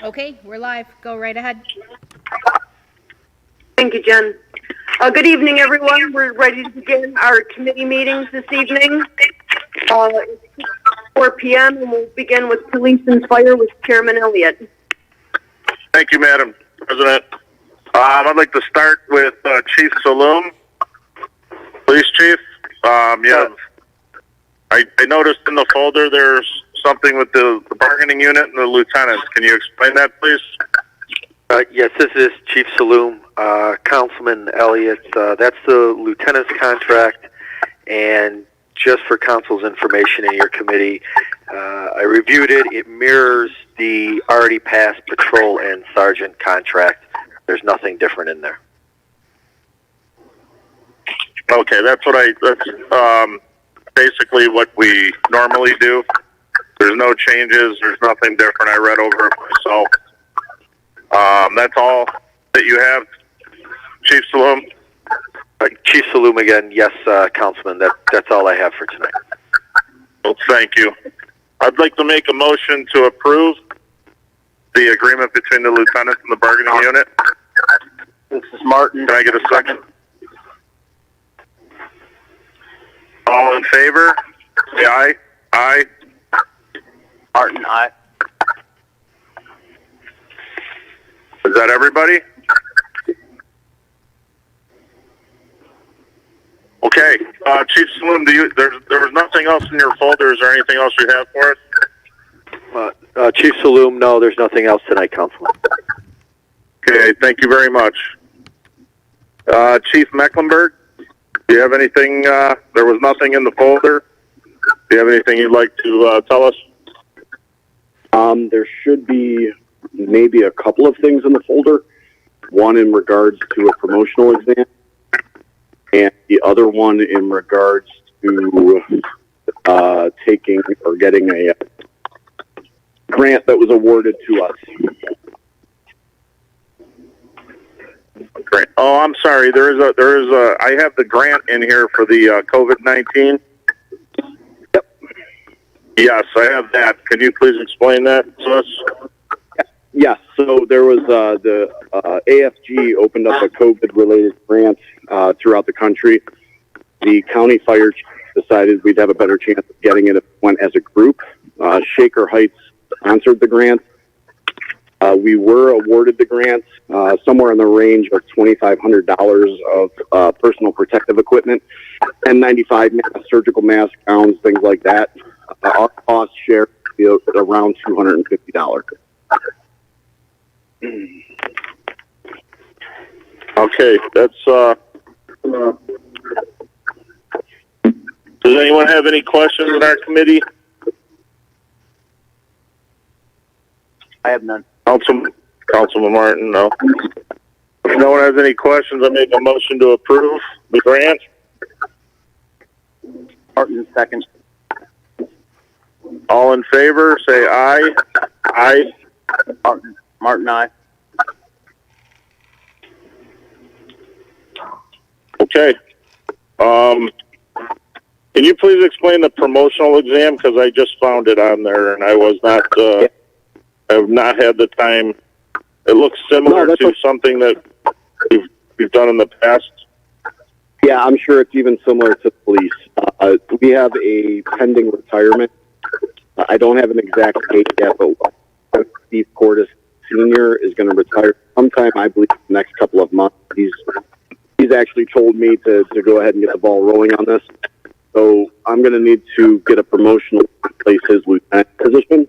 Okay, we're live. Go right ahead. Thank you, Jen. Good evening, everyone. We're ready to begin our committee meetings this evening. It's 4 p.m. and we'll begin with Police and Fire with Chairman Elliott. Thank you, Madam President. I'd like to start with Chief Saloom, Police Chief. I noticed in the folder there's something with the bargaining unit and the lieutenants. Can you explain that, please? Yes, this is Chief Saloom. Councilman Elliott, that's the lieutenant's contract, and just for council's information in your committee, I reviewed it. It mirrors the already passed patrol and sergeant contract. There's nothing different in there. Okay, that's basically what we normally do. There's no changes. There's nothing different. I read over it myself. That's all that you have, Chief Saloom? Chief Saloom again. Yes, Councilman. That's all I have for tonight. Well, thank you. I'd like to make a motion to approve the agreement between the lieutenants and the bargaining unit. This is Martin. Can I get a second? All in favor? Say aye. Aye. Martin, aye. Is that everybody? Okay. Chief Saloom, there was nothing else in your folder. Is there anything else you have for us? Chief Saloom, no, there's nothing else tonight, Councilman. Okay, thank you very much. Chief Mecklenburg, do you have anything? There was nothing in the folder. Do you have anything you'd like to tell us? There should be maybe a couple of things in the folder. One in regards to a promotional exam, and the other one in regards to taking or getting a grant that was awarded to us. Great. Oh, I'm sorry. I have the grant in here for the COVID-19. Yep. Yes, I have that. Can you please explain that to us? Yes. So there was the AFG opened up a COVID-related grant throughout the country. The county fire chief decided we'd have a better chance of getting it if we went as a group. Shaker Heights sponsored the grant. We were awarded the grant somewhere in the range of $2,500 of personal protective equipment, N95 surgical mask, gowns, things like that. Our cost share is around $250. Okay, that's. Does anyone have any questions in our committee? I have none. Councilman Martin, no. If no one has any questions, I make a motion to approve the grant. Martin, second. All in favor, say aye. Aye. Martin, aye. Okay. Can you please explain the promotional exam? Because I just found it on there, and I was not. I have not had the time. It looks similar to something that we've done in the past. Yeah, I'm sure it's even similar to police. We have a pending retirement. I don't have an exact date yet, but Steve Cordes Sr. is going to retire sometime, I believe, in the next couple of months. He's actually told me to go ahead and get the ball rolling on this. So I'm going to need to get a promotional to replace his lieutenant position.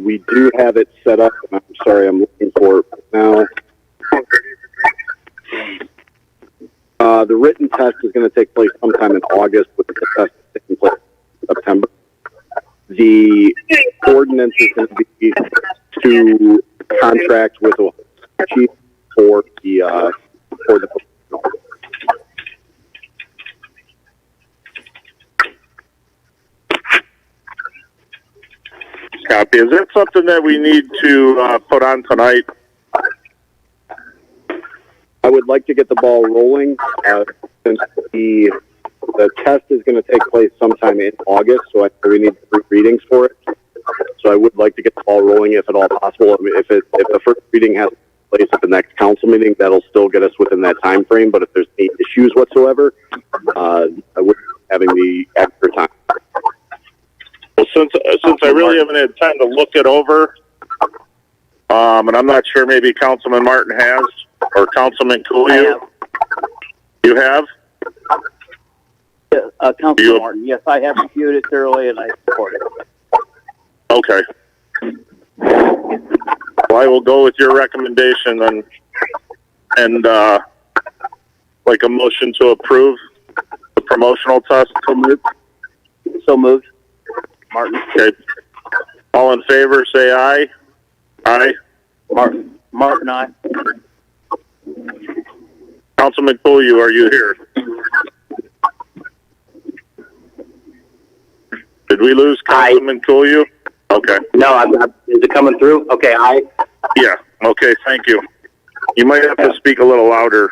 We do have it set up. I'm sorry, I'm looking for it now. The written test is going to take place sometime in August, with the test taking place in September. The ordinance is going to be to contract with a chief for the professional. Copy. Is that something that we need to put on tonight? I would like to get the ball rolling since the test is going to take place sometime in August, so I think we need 3 readings for it. So I would like to get the ball rolling if at all possible. I mean, if the first reading has place at the next council meeting, that'll still get us within that time frame. But if there's any issues whatsoever, I would having the extra time. Well, since I really haven't had time to look it over, and I'm not sure, maybe Councilman Martin has, or Councilman Cooley. You have? Councilman Martin, yes, I have reviewed it thoroughly and I support it. Okay. Well, I will go with your recommendation and like a motion to approve the promotional test. So moved. Martin. Okay. All in favor, say aye. Aye. Martin, aye. Councilman Cooley, are you here? Did we lose Councilman Cooley? Okay. No, is it coming through? Okay, aye. Yeah. Okay. Thank you. You might have to speak a little louder.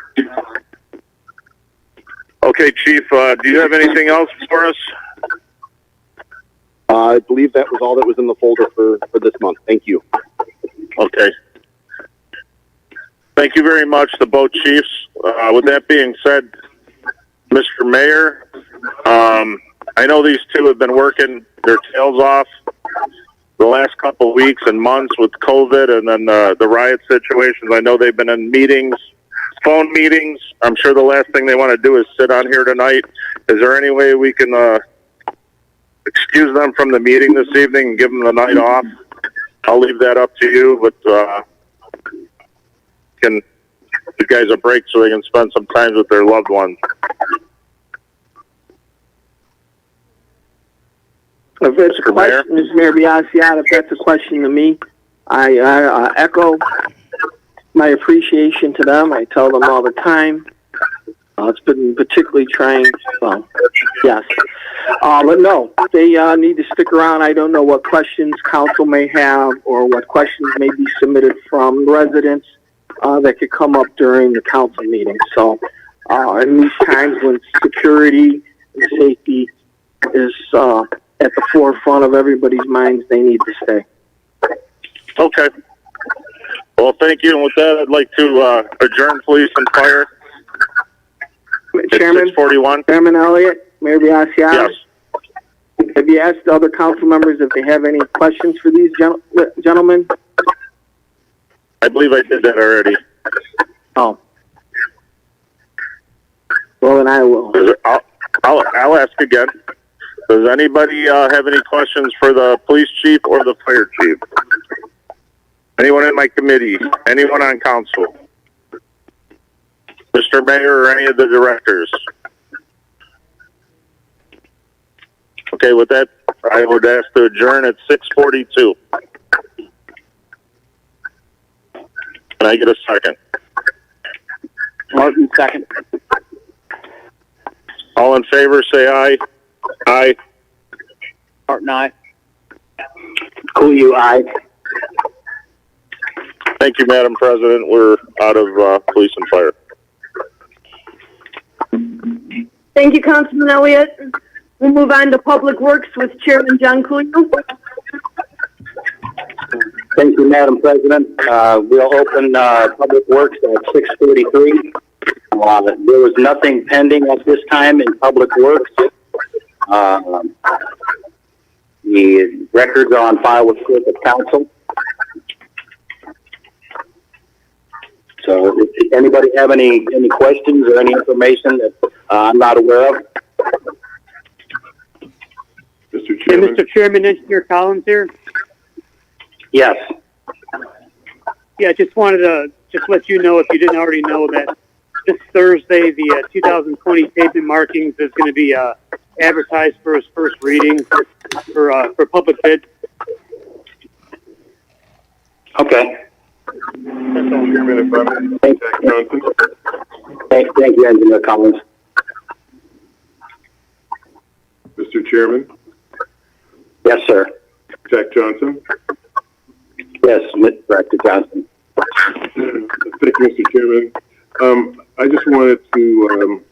Okay, Chief. Do you have anything else for us? I believe that was all that was in the folder for this month. Thank you. Okay. Thank you very much, the both chiefs. With that being said, Mr. Mayor, I know these two have been working their tails off the last couple of weeks and months with COVID and then the riot situations. I know they've been in meetings, phone meetings. I'm sure the last thing they want to do is sit on here tonight. Is there any way we can excuse them from the meeting this evening and give them the night off? I'll leave that up to you, but can you guys a break so they can spend some time with their loved ones. If it's a question, Mr. Mayor Biassiata, if that's a question to me, I echo my appreciation to them. I tell them all the time. It's been particularly trying. Well, yes. But no, they need to stick around. I don't know what questions council may have or what questions may be submitted from residents that could come up during the council meeting. So in these times when security and safety is at the forefront of everybody's minds, they need to stay. Okay. Well, thank you. And with that, I'd like to adjourn police and fire. Chairman, 6:41. Chairman Elliott, Mayor Biassiata. Yes. Have you asked the other council members if they have any questions for these gentlemen? I believe I did that already. Oh. Well, then I will. I'll ask again. Does anybody have any questions for the police chief or the fire chief? Anyone in my committee? Anyone on council? Mr. Mayor or any of the directors? Okay, with that, I would ask to adjourn at 6:42. Can I get a second? Martin, second. All in favor, say aye. Aye. Martin, aye. Cooley, aye. Thank you, Madam President. We're out of police and fire. Thank you, Councilman Elliott. We'll move on to Public Works with Chairman John Cooley. Thank you, Madam President. We'll open Public Works at 6:43. There was nothing pending at this time in Public Works. The records are on file with Clerk of Council. So, if anybody have any questions or any information that I'm not aware of? Mr. Chairman. Mr. Chairman, Engineer Collins here. Yes. Yeah, just wanted to let you know, if you didn't already know, that this Thursday the 2020 pavement markings is going to be advertised for its first reading for public bid. Okay. Mr. Chairman, if I may, Jack Johnson. Thank you, Engineer Collins. Mr. Chairman, Yes, sir. Jack Johnson. Yes, Mr. Director Johnson. Thank you, Mr. Chairman. I just wanted to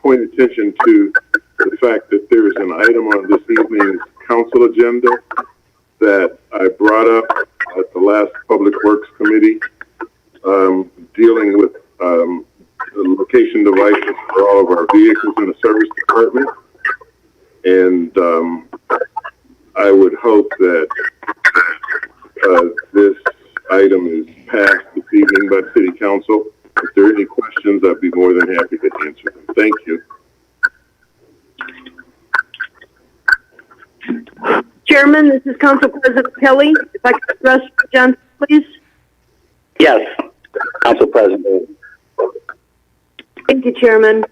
point attention to the fact that there is an item on this evening's council agenda that up at the last Public Works Committee, dealing with the location devices for all of our vehicles in the service department. And I would hope that this item is passed this evening by City Council. If there are any questions, I'd be more than happy to answer them. Thank you. Chairman, this is Council President Kelly. If I could address Johnson, please. Yes, Council President. Thank you, Chairman.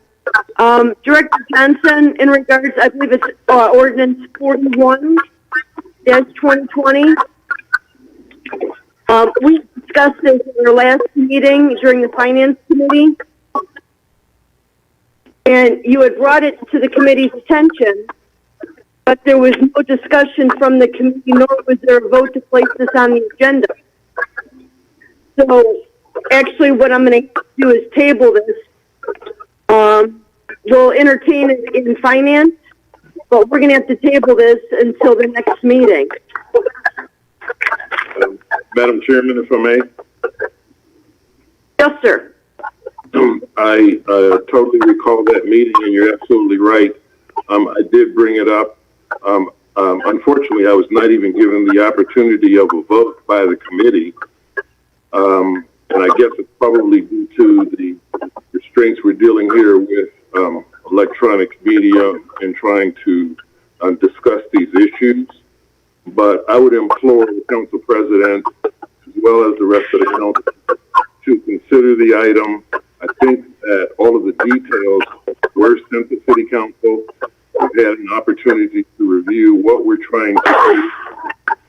Director Johnson, in regards, I believe it's ordinance 41-2020. We discussed this in our last meeting during the Finance Committee, and you had brought it to the committee's attention, but there was no discussion from the committee, nor was there a vote to place this on the agenda. So, actually, what I'm going to do is table this. We'll entertain it in finance, but we're going to have to table this until the next meeting. Madam Chairman, if I may. Yes, sir. I totally recall that meeting, and you're absolutely right. I did bring it up. Unfortunately, I was not even given the opportunity of a vote by the committee. And I guess it's probably due to the restraints we're dealing here with electronic media and trying to discuss these issues. But I would implore the Council President, as well as the rest of the Council, to consider the item. I think that all of the details were sent to City Council. We've had an opportunity to review what we're trying to do.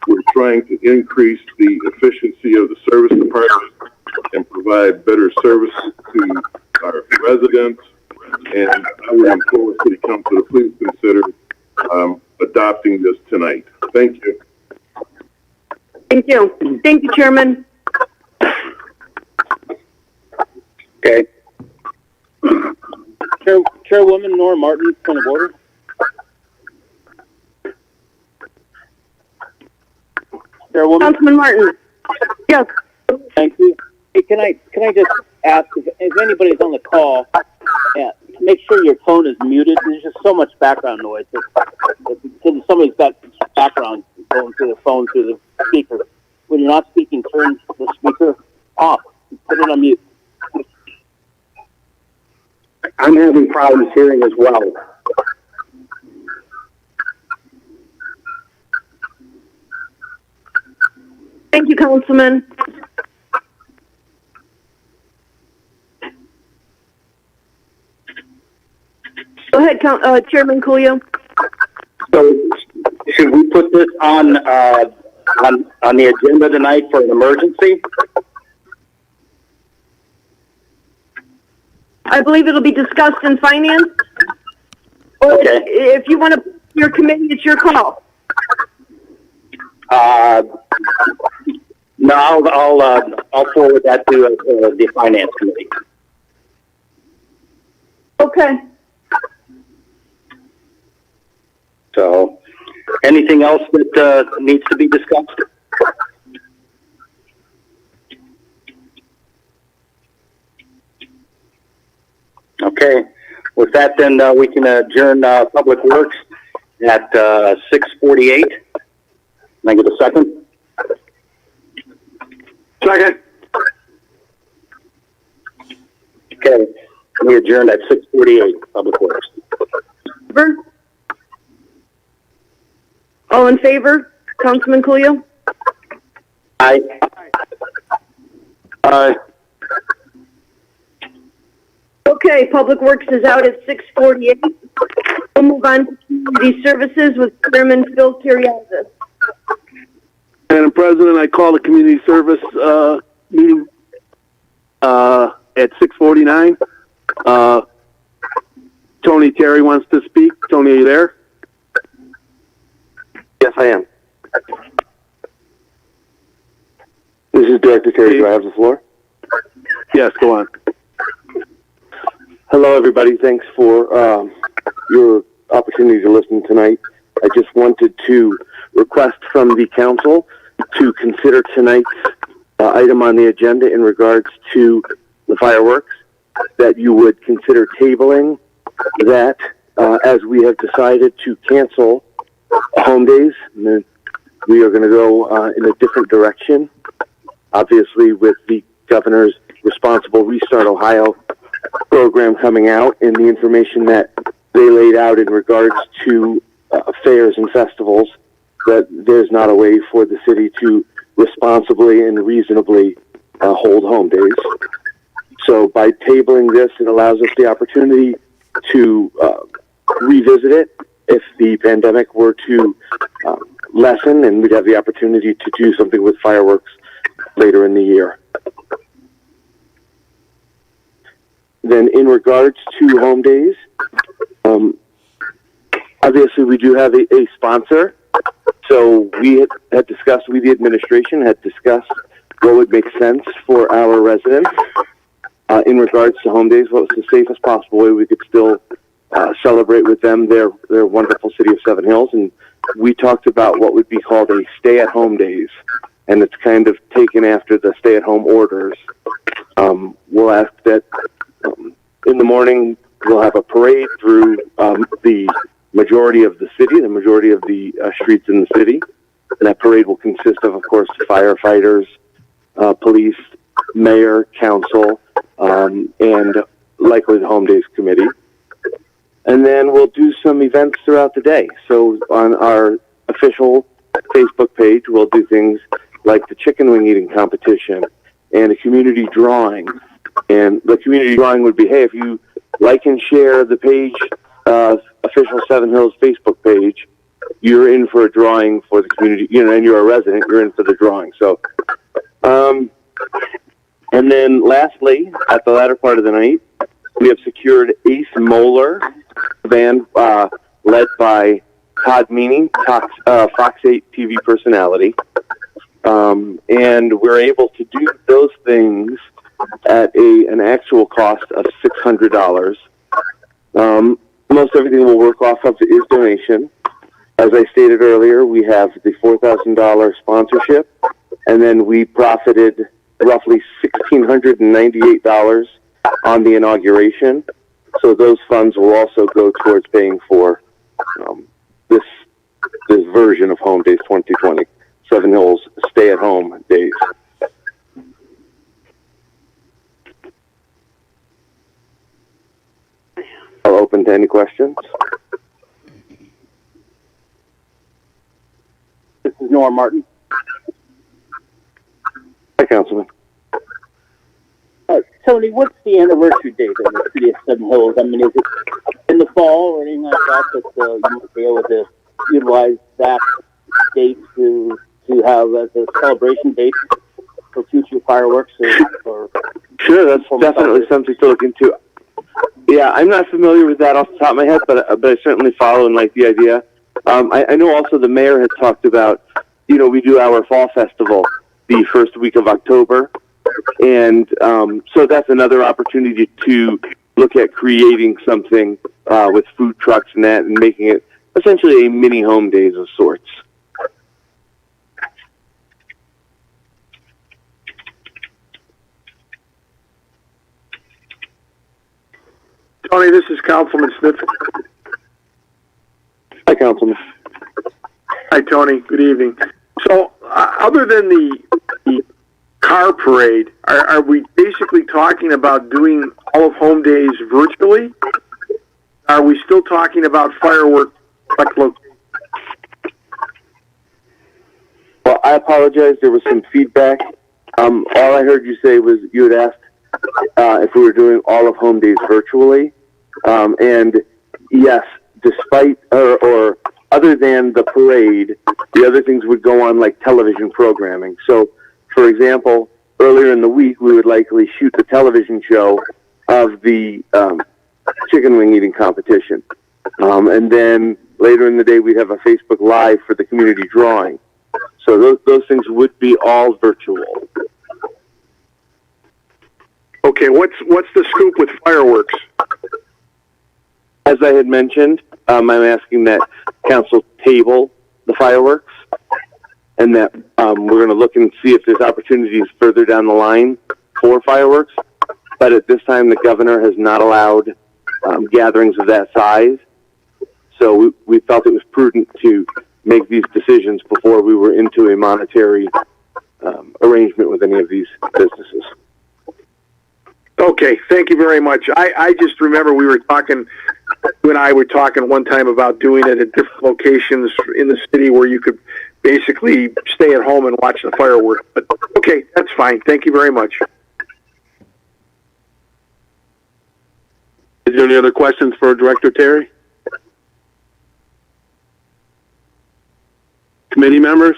We're trying to increase the efficiency of the service department and provide better services to our residents. And I would implore City Council to please consider adopting this tonight. Thank you. Thank you. Thank you, Chairman. Okay. Chairwoman Nora Martin, point of order. Chairwoman. Councilman Martin. Yes. Thank you. Hey, can I just ask if anybody's on the call, make sure your phone is muted. There's just so much background noise. If somebody's got background going through the phone, through the speaker. When you're not speaking, turn the speaker off. Put it on mute. I'm having problems hearing as well. Thank you, Councilman. Go ahead, Chairman Coolio. So, should we put this on the agenda tonight for an emergency? I believe it'll be discussed in finance. Or Okay. if you want to, your committee, it's your call. No, I'll forward that to the Finance Committee. Okay. So, anything else that needs to be discussed? Okay. With that, then we can adjourn Public Works at 6:48. Can I get a second? Second. Okay. We adjourned at 6:48. Public Works. Favor? All in favor? Councilman Coolio? Aye. Aye. Okay, Public Works is out at 6:48. We'll move on to Community Services with Chairman Phil Kuriazis. Madam President, I call the community service meeting at 6:49. Tony Terry wants to speak. Tony, are you there? Yes, I am. This is Director Terry. Do I have the floor? Yes, go on. Hello, everybody. Thanks for your opportunity to listen tonight. I just wanted to request from the council to consider tonight's item on the agenda in regards to the fireworks, that you would consider tabling that as we have decided to cancel home days. And we are going to go in a different direction, obviously with the governor's Responsible Restart Ohio program coming out and the information that they laid out in regards to fairs and festivals, that there's not a way for the city to responsibly and reasonably hold home days. So by tabling this, it allows us the opportunity to revisit it if the pandemic were to lessen, and we'd have the opportunity to do something with fireworks later in the year. Then in regards to home days, obviously we do have a sponsor. So we had discussed, we the administration had discussed what would make sense for our residents in regards to home days, what was the safest possible way we could still celebrate with them their wonderful city of Seven Hills. And we talked about what would be called a stay-at-home days, and it's kind of taken after the stay-at-home orders. We'll ask that in the morning we'll have a parade through the majority of the city, the majority of the streets in the city. And that parade will consist of course, firefighters, police, mayor, council, and likely the Home Days Committee. And then we'll do some events throughout the day. So on our official Facebook page, we'll do things like the chicken wing eating competition and a community drawing. And the community drawing would be, hey, if you like and share the page, official Seven Hills Facebook page, you're in for a drawing for the community, and you're a resident, you're in for the drawing. So, and then lastly, at the latter part of the night, we have secured Ace Moeller, a band led by Todd Meany, Fox 8 TV personality. And we're able to do those things at an actual cost of $600. Most everything we'll work off of is donation. As I stated earlier, we have the $4,000 sponsorship, and then we profited roughly $1,698 on the inauguration. So those funds will also go towards paying for this version of Home Days 2020, Seven Hills stay-at-home days. I'll open to any questions. This is Norm Martin. Hi, Councilman. Tony, what's the anniversary date of the city of Seven Hills? I mean, is it in the fall or anything like that you might be able to utilize that date to have as a celebration date for future fireworks? Or Sure, that's definitely something to look into. Yeah, I'm not familiar with that off the top of my head, but I certainly follow and like the idea. I know also the mayor had talked about, we do our fall festival the first week of October. And so that's another opportunity to look at creating something with food trucks and that, and making it essentially a mini home days of sorts. Tony, this is Councilman Smith. Hi, Councilman. Hi, Tony. Good evening. So, other than the car parade, are we basically talking about doing all of Home Days virtually? Are we still talking about fireworks? Well, I apologize. There was some feedback. All I heard you say was you had asked if we were doing all of Home Days virtually. And yes, despite or other than the parade, the other things would go on like television programming. So, for example, earlier in the week, we would likely shoot the television show of the chicken wing eating competition. And then later in the day, we'd have a Facebook Live for the community drawing. So those things would be all virtual. Okay, what's the scoop with fireworks? As I had mentioned, I'm asking that council table the fireworks. and that we're going to look and see if there's opportunities further down the line for fireworks. But at this time, the governor has not allowed gatherings of that size. So we felt it was prudent to make these decisions before we were into a monetary arrangement with any of these businesses. Okay, thank you very much. I just remember we were talking, you and I were talking one time about doing it at different locations in the city where you could basically stay at home and watch the fireworks. But okay, that's fine. Thank you very much. Is there any other questions for Director Terry? Committee members?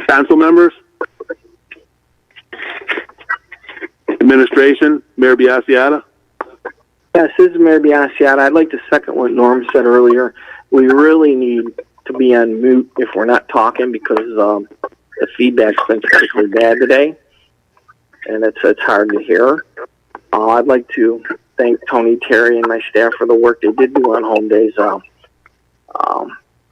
Council members? Administration? Mayor Biassiata? Yes, this is Mayor Biassiata. I'd like to second what Norm said earlier. We really need to be on mute if we're not talking because the feedback's been particularly bad today, and it's hard to hear. I'd like to thank Tony, Terry, and my staff for the work they did do on home days.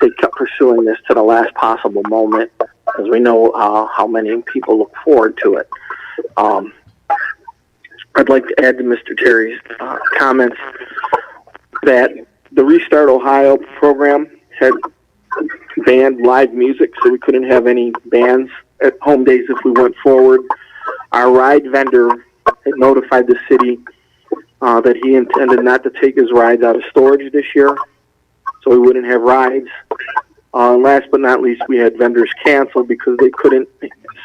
They kept pursuing this to the last possible moment because we know how many people look forward to it. I'd like to add to Mr. Terry's comments that the Restart Ohio program had banned live music, so we couldn't have any bands at home days if we went forward. Our ride vendor had notified the city that he intended not to take his rides out of storage this year, so we wouldn't have rides. Last but not least, we had vendors cancel because they couldn't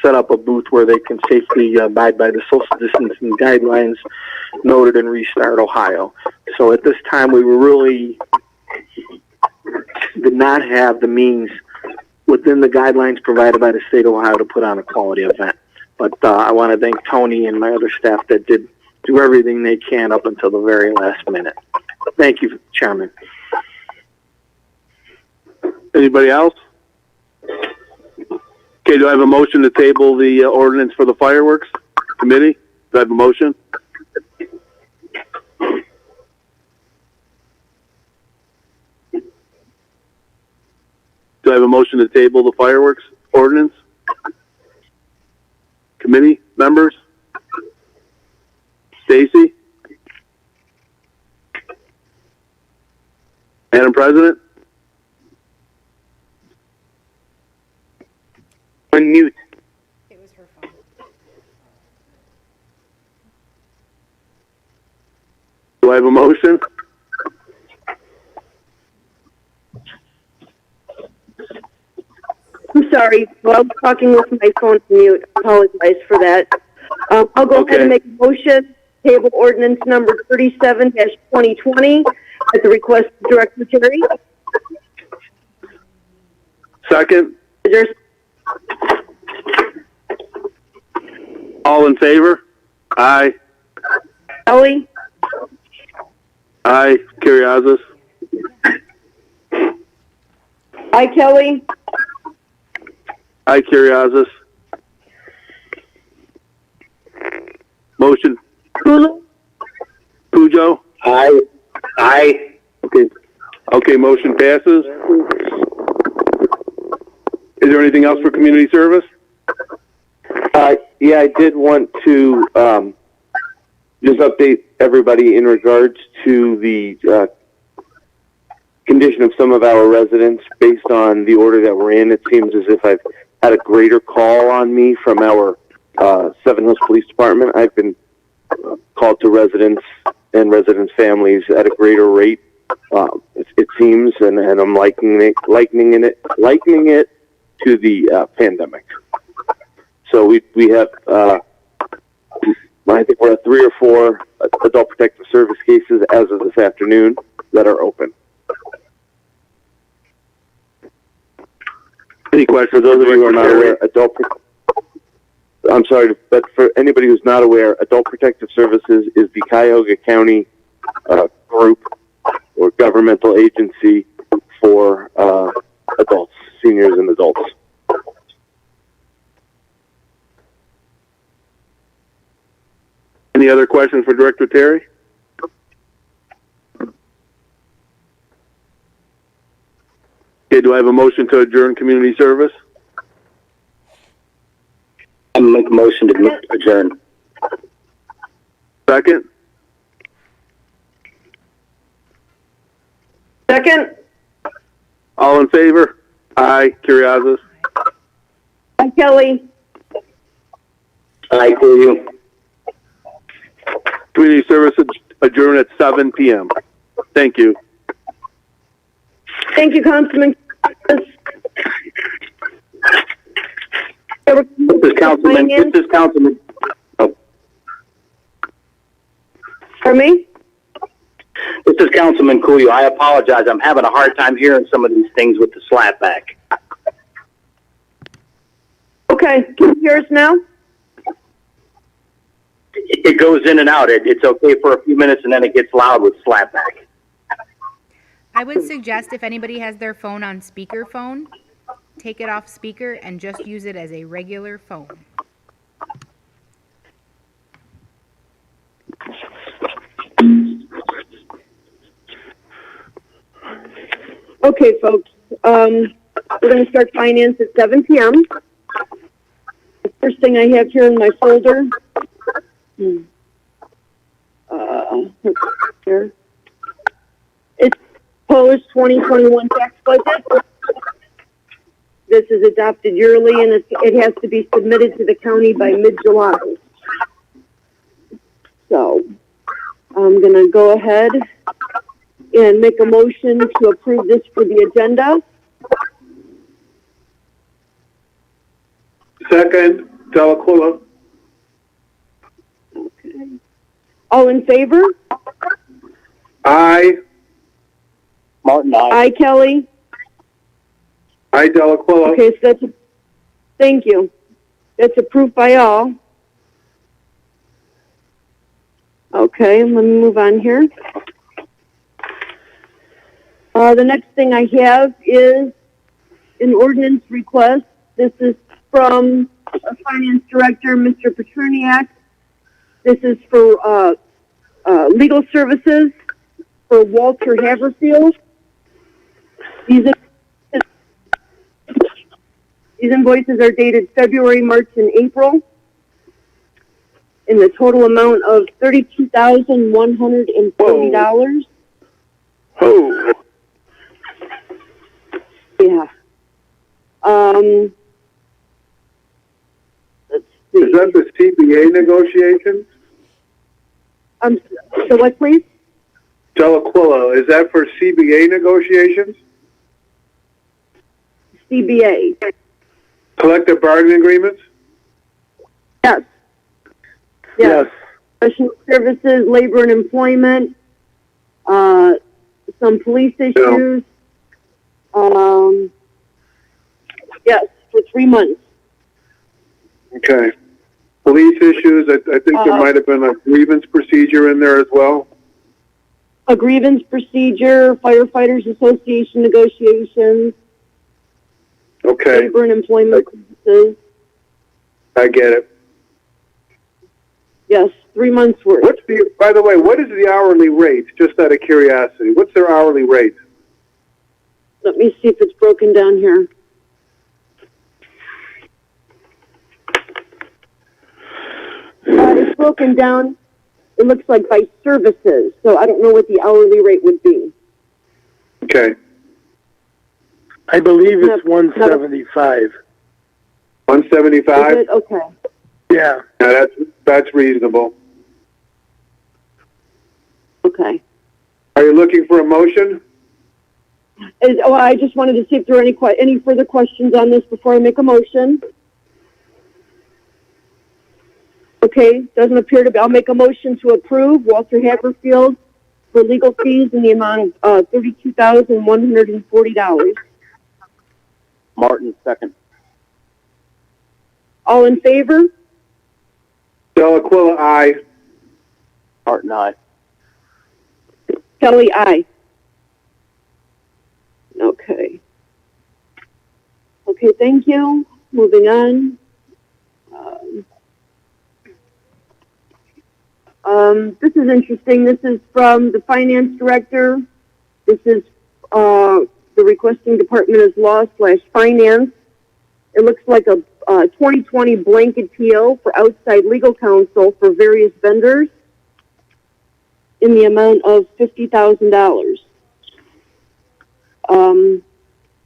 set up a booth where they can safely abide by the social distancing guidelines noted in Restart Ohio. So at this time, we really did not have the means within the guidelines provided by the state of Ohio to put on a quality event. But I want to thank Tony and my other staff that did do everything they can up until the very last minute. Thank you, Chairman. Anybody else? Okay, do I have a motion to table the ordinance for the fireworks committee? Do I have a motion? Do I have a motion to table the fireworks ordinance? Committee members? Stacy? Madam President? Unmute. It was her phone. Do I have a motion? I'm sorry. Well, I was talking with my phone mute. I apologize for that. I'll go ahead and make a motion. Table ordinance number 37-2020 at the request of Director Terry. Second? There's All in favor? Aye. Kelly, Aye. Kuriazis? Hi, Kelly. Aye, Kuriazis. Motion. Hulu, Pujo? Aye. Aye. Okay. Okay, motion passes. Is there anything else for community service? Yeah, I did want to just update everybody in regards to the condition of some of our residents based on the order that we're in. It seems as if I've had a greater call on me from our Seven Hills Police Department. I've been called to residents and residents' families at a greater rate. It seems, and I'm likening it to the pandemic. So we have, I think we're at 3 or 4 adult protective service cases as of this afternoon that are open. Any questions? For those of you who are not aware, I'm sorry, but for anybody who's not aware, Adult Protective Services is the Cuyahoga County group or governmental agency for adults, seniors and adults. Any other questions for Director Terry? Okay, do I have a motion to adjourn community service? I make a motion to adjourn. Second? Second? All in favor? Aye. Curriasis? Hi, Kelly. I hear you. Community service adjourn at 7 p.m. Thank you. Thank you, Councilman. This is Councilman. Oh, Pardon me? this is Councilman Kuyu. I apologize. I'm having a hard time hearing some of these things with the slapback. Okay, can you hear us now? It goes in and out. It's okay for a few minutes, and then it gets loud with slapback. I would suggest if anybody has their phone on speakerphone, take it off speaker and just use it as a regular phone. Okay, folks, we're going to start finance at 7 p.m. The first thing I have here in my folder, here. It's proposed 2021 tax budget. This is adopted yearly, and it has to be submitted to the county by mid-July. So, I'm going to go ahead and make a motion to approve this for the agenda. Second, Delacuilla. Okay. All in favor? Aye. Martin, aye. Aye, Kelly. Aye, Delacuilla. Okay, so that's, thank you. That's approved by all. Okay, let me move on here. The next thing I have is an ordinance request. This is from our Finance Director, Mr. Petroniak. This is for legal services for Walter Haverfield. These invoices are dated February, March, and April in the total amount of $32,140. Oh. Yeah. Let's see. Is that the CBA negotiations? So what, please? Delacuilla, is that for CBA negotiations? CBA. Collective bargaining agreements? Yes. Yes. Professional services, labor and employment, some police issues. Yes, for 3 months. Okay. Police issues, I think there might have been a grievance procedure in there as well. A grievance procedure, firefighters association negotiations, Okay, labor and employment services. I get it. Yes, 3 months worth. By the way, what is the hourly rate, just out of curiosity? What's their hourly rate? Let me see if it's broken down here. It's broken down, it looks like by services, so I don't know what the hourly rate would be. Okay. I believe it's 175. 175? Is it? Okay. Yeah. Yeah, that's reasonable. Okay. Are you looking for a motion? I just wanted to see if there are any further questions on this before I make a motion. Okay, doesn't appear to be. I'll make a motion to approve Walter Haverfield for legal fees in the amount of $32,140. Martin, second. All in favor? Delacuilla, aye. Martin, aye. Kelly, aye. Okay. Okay, thank you. Moving on. This is interesting. This is from the finance director. This is The requesting department is law/finance. It looks like a 2020 blanket PO for outside legal counsel for various vendors in the amount of $50,000.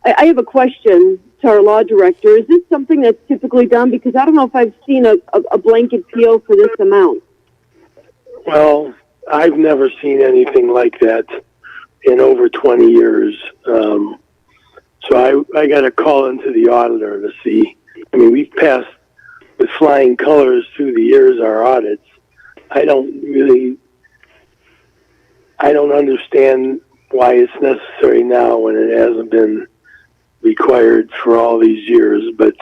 I have a question to our law director. Is this something that's typically done? Because I don't know if I've seen a blanket PO for this amount. Well, I've never seen anything like that in over 20 years. So I got to call into the auditor to see. I mean, we've passed with flying colors through the years our audits. I don't understand why it's necessary now when it hasn't been required for all these years, but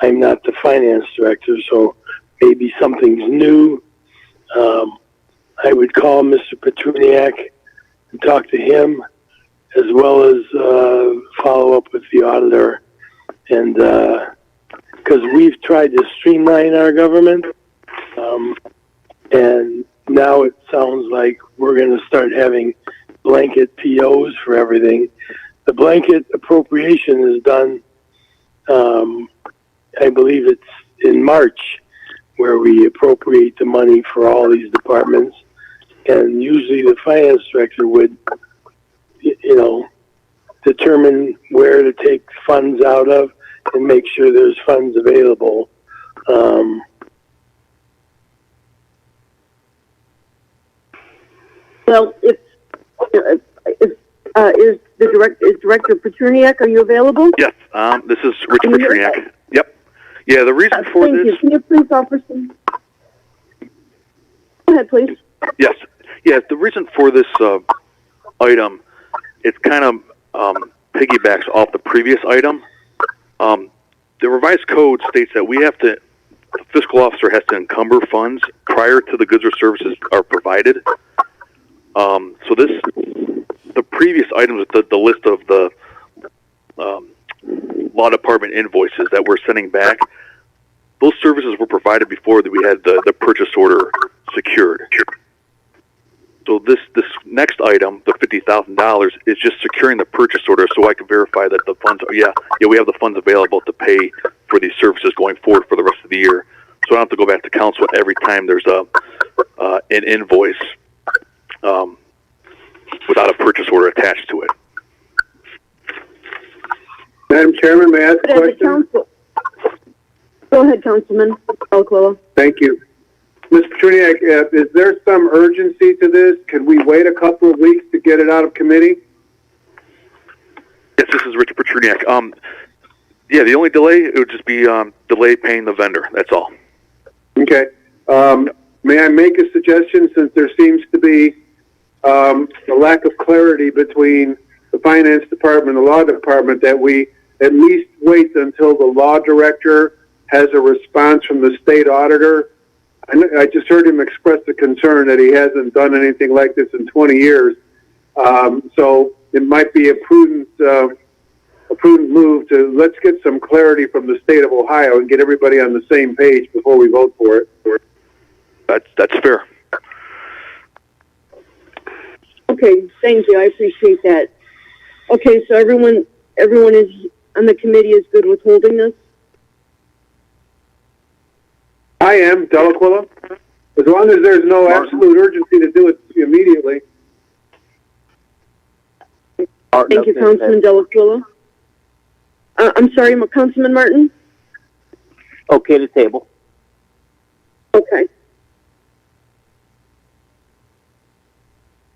I'm not the finance director, so maybe something's new. I would call Mr. Petruniak and talk to him, as well as follow up with the auditor. And because we've tried to streamline our government, and now it sounds like we're going to start having blanket POs for everything. The blanket appropriation is done, I believe it's in March, where we appropriate the money for all these departments. And usually the finance director would, determine where to take funds out of and make sure there's funds available. Well, is Director Petruniak, are you available? Yes, this is Rich Petruniak. Yep. Yeah, the reason for thank this... you. Can you please offer some... Go ahead, please. Yes. Yeah, the reason for this item, it kind of piggybacks off the previous item. The revised code states that the fiscal officer has to encumber funds prior to the goods or services are provided. So the previous items with the list of the law department invoices that we're sending back, those services were provided before that we had the purchase order secured. So this next item, the $50,000, is just securing the purchase order so I can verify that the funds are, we have the funds available to pay for these services going forward for the rest of the year. So I don't have to go back to council every time there's an invoice without a purchase order attached to it. Madam Chairman, may I ask a question? Go ahead, Councilman Delacuilla. Thank you. Mr. Petruniak, is there some urgency to this? Can we wait a couple of weeks to get it out of committee? Yes, this is Richard Petruniak. The only delay, it would just be delay paying the vendor. That's all. Okay. May I make a suggestion, since there seems to be a lack of clarity between the finance department and the law department, that we at least wait until the law director has a response from the state auditor. I just heard him express the concern that he hasn't done anything like this in 20 years. So it might be a prudent move to let's get some clarity from the state of Ohio and get everybody on the same page before we vote for it. That's fair. Okay, thank you. I appreciate that. Okay, so everyone is on the committee is good with holding this? I am, Delacuilla. As long as there's no absolute urgency to do it immediately. Thank you, Councilman Delacuilla. I'm sorry, Councilman Martin? Okay to table. Okay.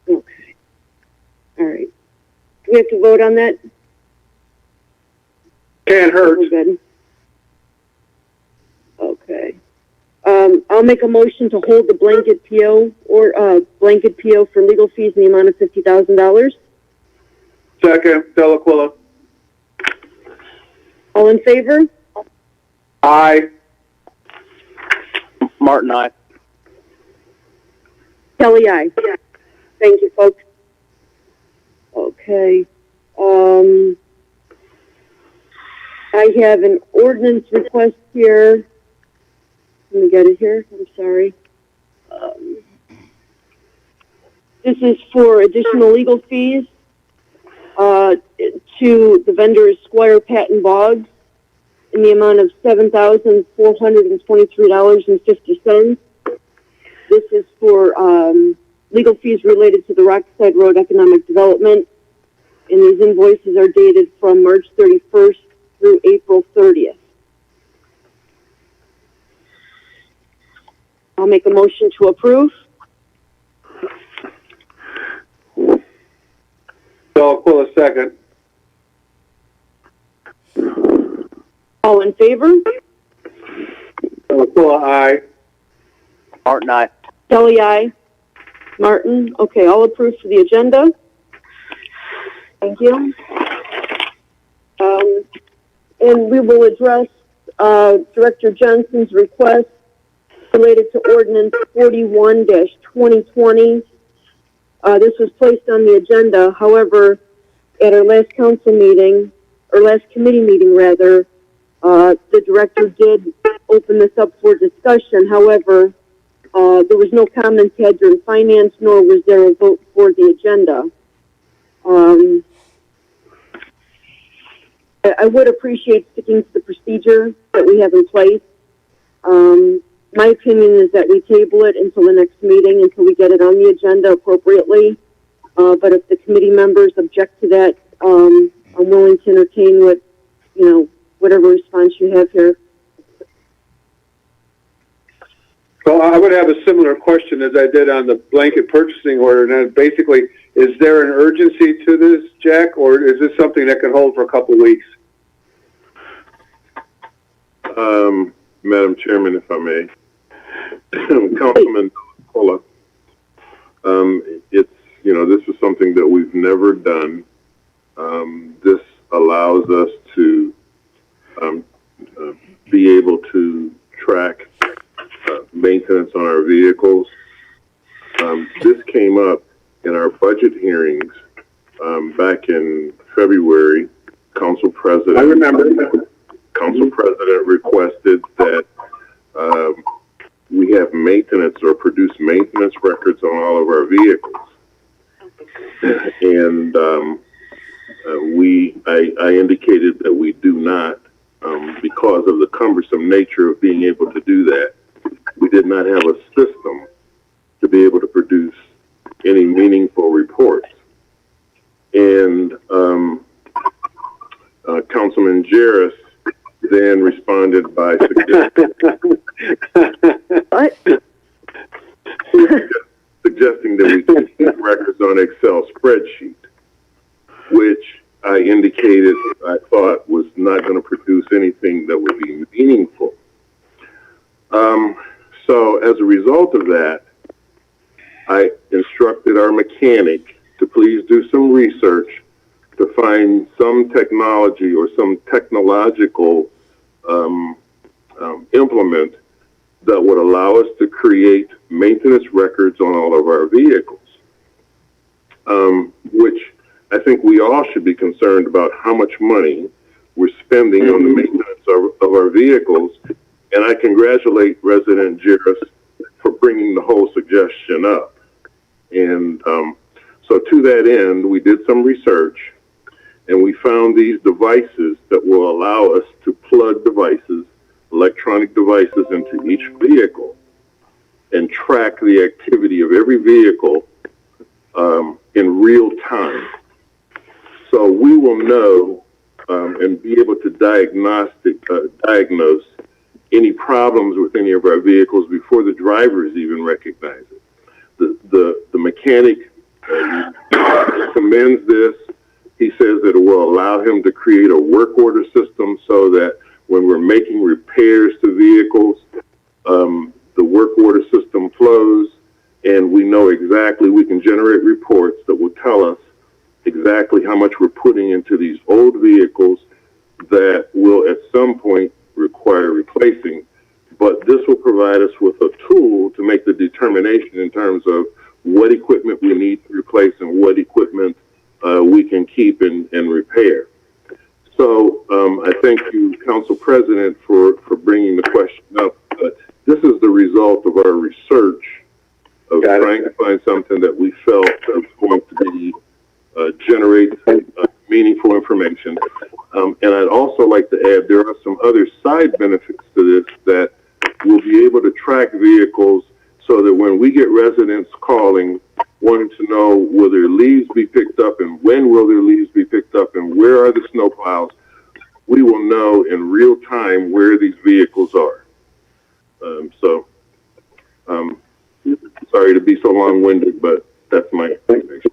Okay. All right. We have to vote on that? Can't hurt. Good. Okay. I'll make a motion to hold the blanket PO for legal fees in the amount of $50,000. Second, Delacuilla. All in favor? Aye. Martin, aye. Kelly, aye. Thank you, folks. Okay. I have an ordinance request here. Let me get it here. I'm sorry. This is for additional legal fees. to the vendor is Squire Patton Boggs in the amount of $7,423.50. This is for legal fees related to the Rockside Road Economic Development, and these invoices are dated from March 31st through April 30th. I'll make a motion to approve. Delacuilla, second. All in favor? Delacuilla, aye. Martin, aye. Kelly, aye. Martin, okay, all approved for the agenda. Thank you. And we will address Director Johnson's request related to Ordinance 41-2020. This was placed on the agenda. However, at our last council meeting, or last committee meeting rather, the director did open this up for discussion. However, there was no comments had during finance, nor was there a vote for the agenda. I would appreciate sticking to the procedure that we have in place. My opinion is that we table it until the next meeting, until we get it on the agenda appropriately. But if the committee members object to that, I'm willing to entertain whatever response you have here. Well, I would have a similar question as I did on the blanket purchasing order. And basically, is there an urgency to this, Jack, or is this something that can hold for a couple of weeks? Madam Chairman, if I may. Councilman Delacuilla, this is something that we've never done. This allows us to be able to track maintenance on our vehicles. This came up in our budget hearings back in February. Council President, I remember. Council President requested that we have maintenance or produce maintenance records on all of our vehicles. And I indicated that we do not, because of the cumbersome nature of being able to do that. We did not have a system to be able to produce any meaningful reports. And Councilman Jarris then responded by suggesting that we can keep records on Excel spreadsheet, which I indicated I thought was not going to produce anything that would be meaningful. So as a result of that, I instructed our mechanic to please do some research to find some technology or some technological implement that would allow us to create maintenance records on all of our vehicles, which I think we all should be concerned about how much money we're spending on the maintenance of our vehicles. And I congratulate Resident Jarris for bringing the whole suggestion up. And so to that end, we did some research, and we found these devices that will allow us to plug devices, electronic devices, into each vehicle and track the activity of every vehicle in real time. So we will know and be able to diagnose any problems with any of our vehicles before the drivers even recognize it. The mechanic commends this. He says that it will allow him to create a work order system so that when we're making repairs to vehicles, the work order system flows, and we know exactly, we can generate reports that will tell us exactly how much we're putting into these old vehicles that will at some point require replacing. But this will provide us with a tool to make the determination in terms of what equipment we need to replace and what equipment we can keep and repair. So I thank you, Council President, for bringing the question up. This is the result of our research of trying to find something that we felt was going to be generate side benefits to this that we'll be able to track vehicles so that when we get residents calling, wanting to know will their leaves be picked up and when will their leaves be picked up and where are the snow piles, we will know in real time where these vehicles are. Sorry to be so long-winded, but that's my explanation.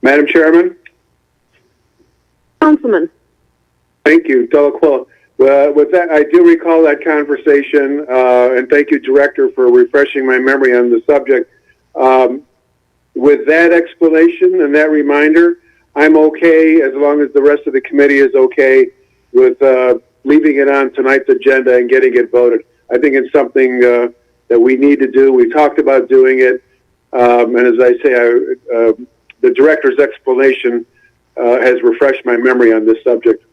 Madam Chairman? Councilman. Thank you, Delaquila. With that, I do recall that conversation, and thank you, Director, for refreshing my memory on the subject. With that explanation and that reminder, I'm okay as long as the rest of the committee is okay with leaving it on tonight's agenda and getting it voted. I think it's something that we need to do. We talked about doing it, and as I say, the Director's explanation has refreshed my memory on this subject.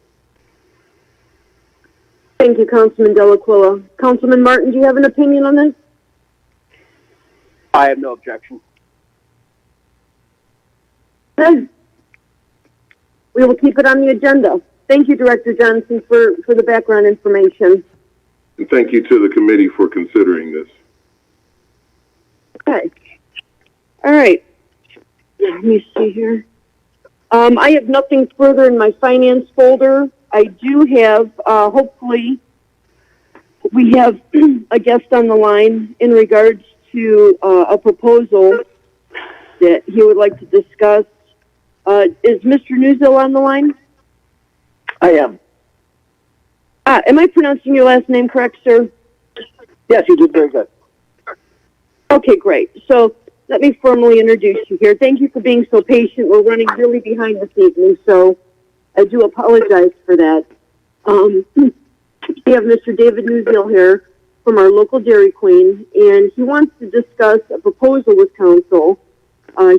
Thank you, Councilman Delaquila. Councilman Martin, do you have an opinion on this? I have no objection. Good. We will keep it on the agenda. Thank you, Director Johnson, for the background information. And thank you to the committee for considering this. Okay. All right. Let me see here. I have nothing further in my finance folder. I do have, hopefully, we have a guest on the line in regards to a proposal that he would like to discuss. Is Mr. Newsill on the line? I am. Am I pronouncing your last name correct, sir? Yes, you did very good. Okay, great. So let me formally introduce you here. Thank you for being so patient. We're running really behind this evening, so I do apologize for that. We have Mr. David Newsill here from our local Dairy Queen, and he wants to discuss a proposal with council.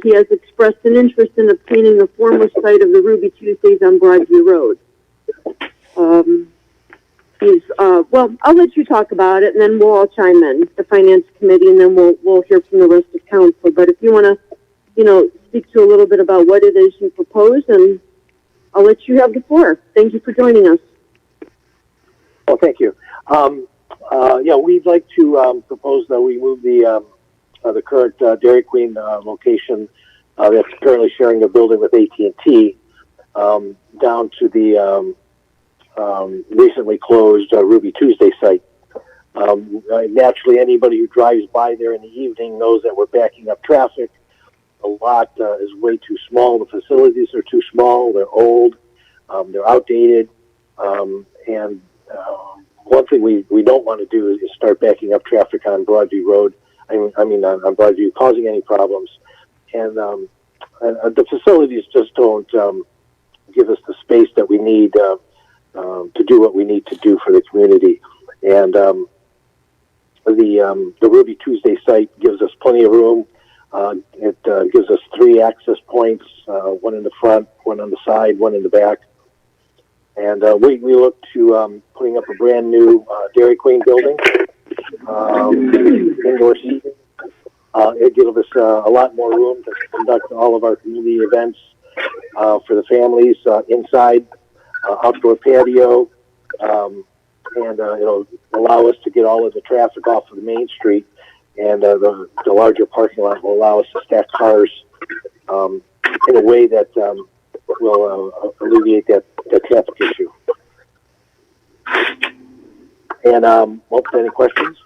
He has expressed an interest in obtaining the former site of the Ruby Tuesdays on Broadview Road. Well, I'll let you talk about it, and then we'll all chime in, the finance committee, and then we'll hear from the rest of council. But if you want to, speak to a little bit about what it is you propose, and I'll let you have the floor. Thank you for joining us. Well, thank you. We'd like to propose that we move the current Dairy Queen location that's currently sharing a building with AT&T down to the recently closed Ruby Tuesday site. Naturally, anybody who drives by there in the evening knows that we're backing up traffic. The lot is way too small. The facilities are too small. They're old. They're outdated. And one thing we don't want to do is start backing up traffic on Broadview Road. On Broadview, causing any problems. And the facilities just don't give us the space that we need to do what we need to do for the community. And the Ruby Tuesday site gives us plenty of room. It gives us 3 access points, one in the front, one on the side, one in the back. And we look to putting up a brand new Dairy Queen building, indoor seating. It gives us a lot more room to conduct all of our community events for the families inside, outdoor patio, and it'll allow us to get all of the traffic off of the main street, and the larger parking lot will allow us to stack cars in a way that will alleviate that traffic issue. And open any questions?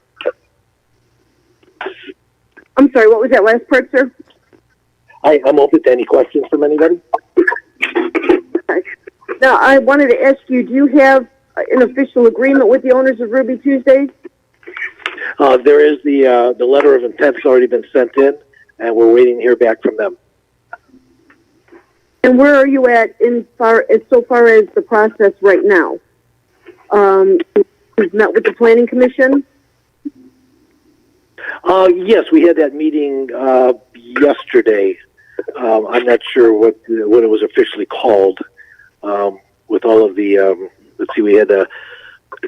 I'm sorry, what was that last part, sir? I'm open to any questions from anybody. Now, I wanted to ask you, do you have an official agreement with the owners of Ruby Tuesdays? There is the letter of intent's already been sent in, and we're waiting to hear back from them. And where are you at so far as the process right now? You've met with the Planning Commission? Yes, we had that meeting yesterday. I'm not sure what it was officially called. With all of the, we had the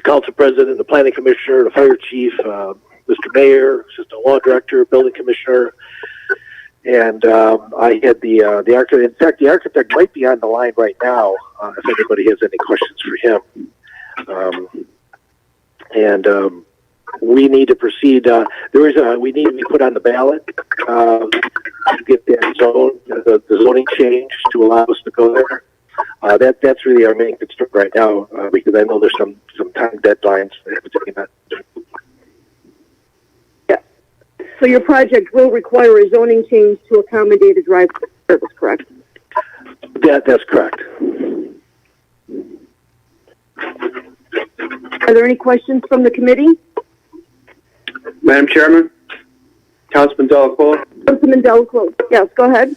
council president, the planning commissioner, the fire chief, Mr. Mayor, assistant law director, building commissioner, and I had the architect. In fact, the architect might be on the line right now if anybody has any questions for him. and we need to proceed. We need to be put on the ballot to get that zone, the zoning change to allow us to go there. That's really our main concern right now, because I know there's some time deadlines. Yeah. So your project will require a zoning change to accommodate a drive-through service, correct? That's correct. Are there any questions from the committee? Madam Chairman, Councilman Delacola. Councilman Delacola, yes, go ahead.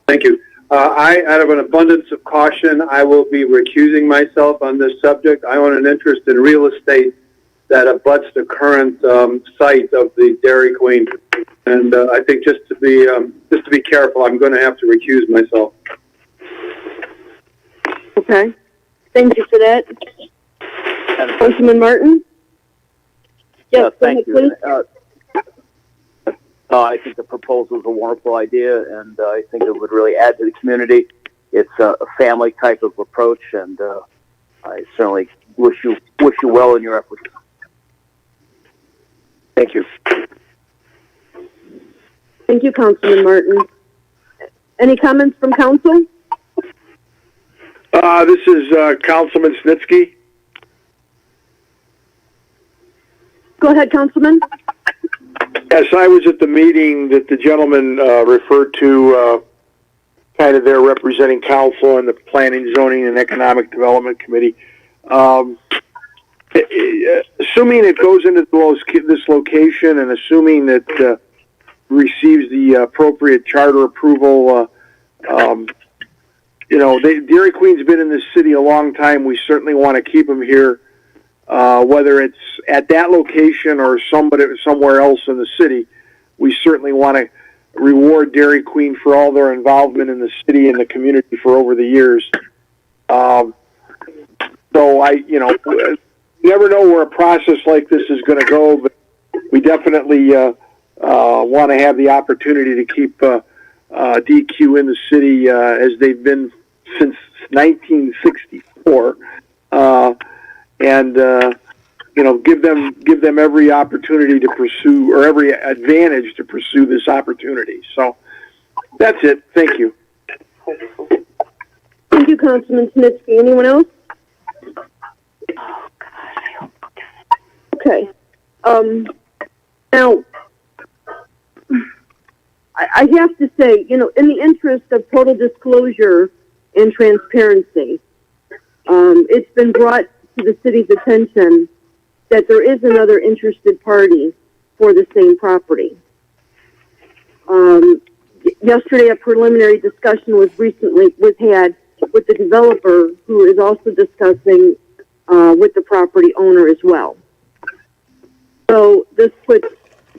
Thank you. Out of an abundance of caution, I will be recusing myself on this subject. I own an interest in real estate that abuts the current site of the Dairy Queen, and I think just to be careful, I'm going to have to recuse myself. Okay. Thank you for that. Councilman Martin? Yes, thank you. please. I think the proposal is a wonderful idea, and I think it would really add to the community. It's a family type of approach, and I certainly wish you well in your efforts. Thank you. Thank you, Councilman Martin. Any comments from council? This is Councilman Snitsky. Go ahead, Councilman. Yes, I was at the meeting that the gentleman referred to, kind of there representing council and the Planning, Zoning, and Economic Development Committee. Assuming it goes into this location and assuming that receives the appropriate charter approval, Dairy Queen's been in this city a long time. We certainly want to keep them here. Whether it's at that location or somewhere else in the city, we certainly want to reward Dairy Queen for all their involvement in the city and the community for over the years. So never know where a process like this is going to go, but we definitely want to have the opportunity to keep DQ in the city as they've been since 1964. And give them every opportunity to pursue, or every advantage to pursue this opportunity. So that's it. Thank you. Thank you, Councilman Snitsky. Anyone else? Okay. Now, I have to say, in the interest of total disclosure and transparency, it's been brought to the city's attention that there is another interested party for the same property. Yesterday, a preliminary discussion was had with the developer, who is also discussing with the property owner as well. So this puts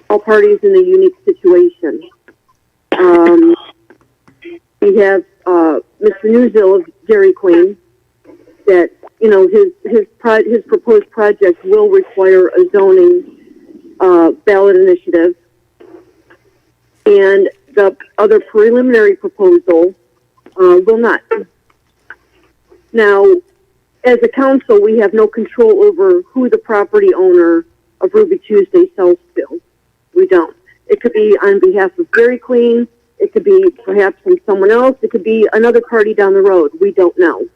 all parties in a unique situation. We have Mr. Newsill of Dairy Queen, that his proposed project will require a zoning ballot initiative, and the other preliminary proposal will not. Now, as a council, we have no control over who the property owner of Ruby Tuesday sells to. We don't. It could be on behalf of Dairy Queen. It could be perhaps from someone else. It could be another party down the road. We don't know.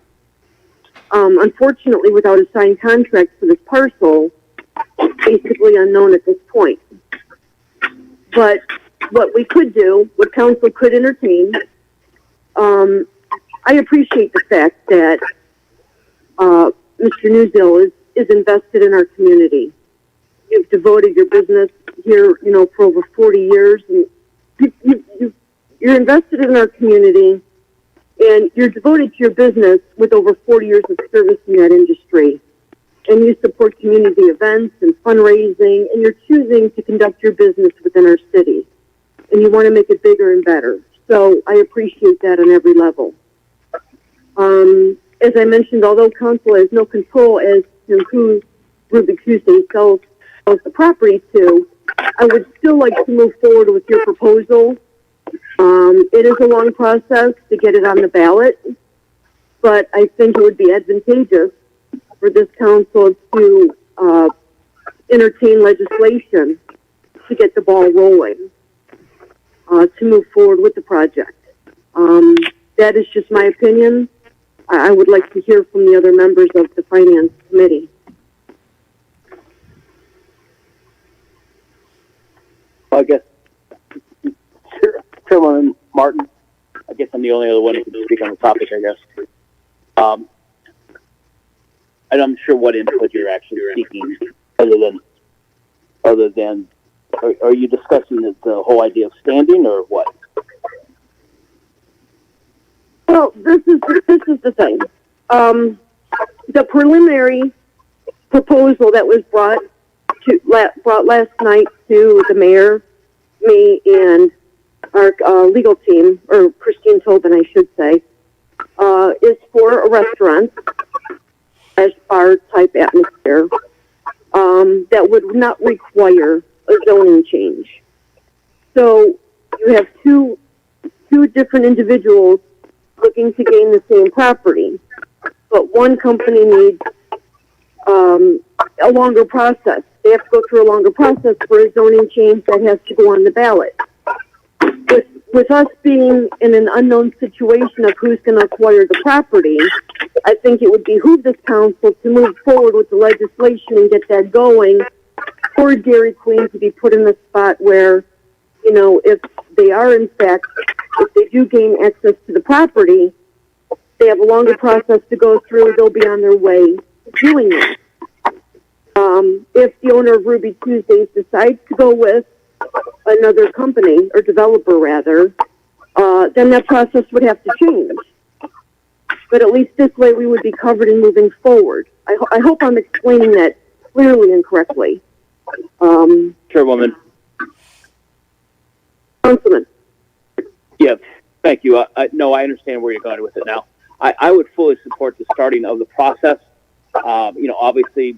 Unfortunately, without a signed contract for this parcel, it's basically unknown at this point. But what we could do, what council could entertain, I appreciate the fact that Mr. Newsill is invested in our community. You've devoted your business here, for over 40 years, and you're invested in our community. And you're devoted to your business with over 40 years of service in that industry. And you support community events and fundraising, and you're choosing to conduct your business within our city. And you want to make it bigger and better. So I appreciate that on every level. As I mentioned, although council has no control as to who Ruby Tuesday sells the property to, I would still like to move forward with your proposal. It is a long process to get it on the ballot, but I think it would be advantageous for this council to entertain legislation to get the ball rolling, to move forward with the project. That is just my opinion. I would like to hear from the other members of the Finance Committee. I guess, Chairman Martin, I guess I'm the only other one who can speak on the topic, I guess. And I'm sure what input you're actually seeking, other than, are you discussing the whole idea of standing or what? Well, this is the thing. The preliminary proposal that was brought last night to the mayor, me, and our legal team, or Christine Tobin, I should say, is for a restaurant bar type atmosphere that would not require a zoning change. So you have two different individuals looking to gain the same property, but one company needs a longer process. They have to go through a longer process for a zoning change that has to go on the ballot. With us being in an unknown situation of who's going to acquire the property, I think it would behoove this council to move forward with the legislation and get that going for Dairy Queen to be put in the spot where, you know, if they are in fact, if they do gain access to the property, they have a longer process to go through. They'll be on their way to doing it. If the owner of Ruby Tuesdays decides to go with another company, or developer rather, then that process would have to change. But at least this way we would be covered in moving forward. I hope I'm explaining that clearly and correctly. Chairwoman. Councilman. Yeah, thank you. No, I understand where you're going with it now. I would fully support the starting of the process. You know, obviously,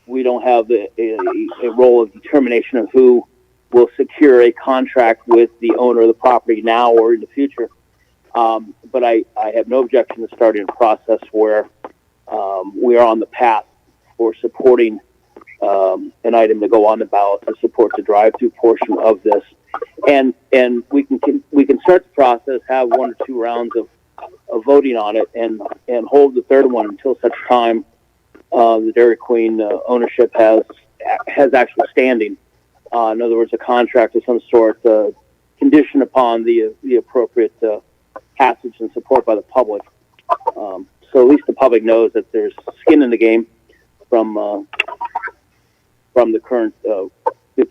we don't have a role of determination of who will secure a contract with the owner of the property now or in the future. But I have no objection to starting a process where we are on the path for supporting an item to go on the ballot to support the drive-through portion of this. And we can start the process, have one or two rounds of voting on it, and hold the third one until such time the Dairy Queen ownership has actual standing. In other words, a contract of some sort, conditioned upon the appropriate passage and support by the public. So at least the public knows that there's skin in the game from the current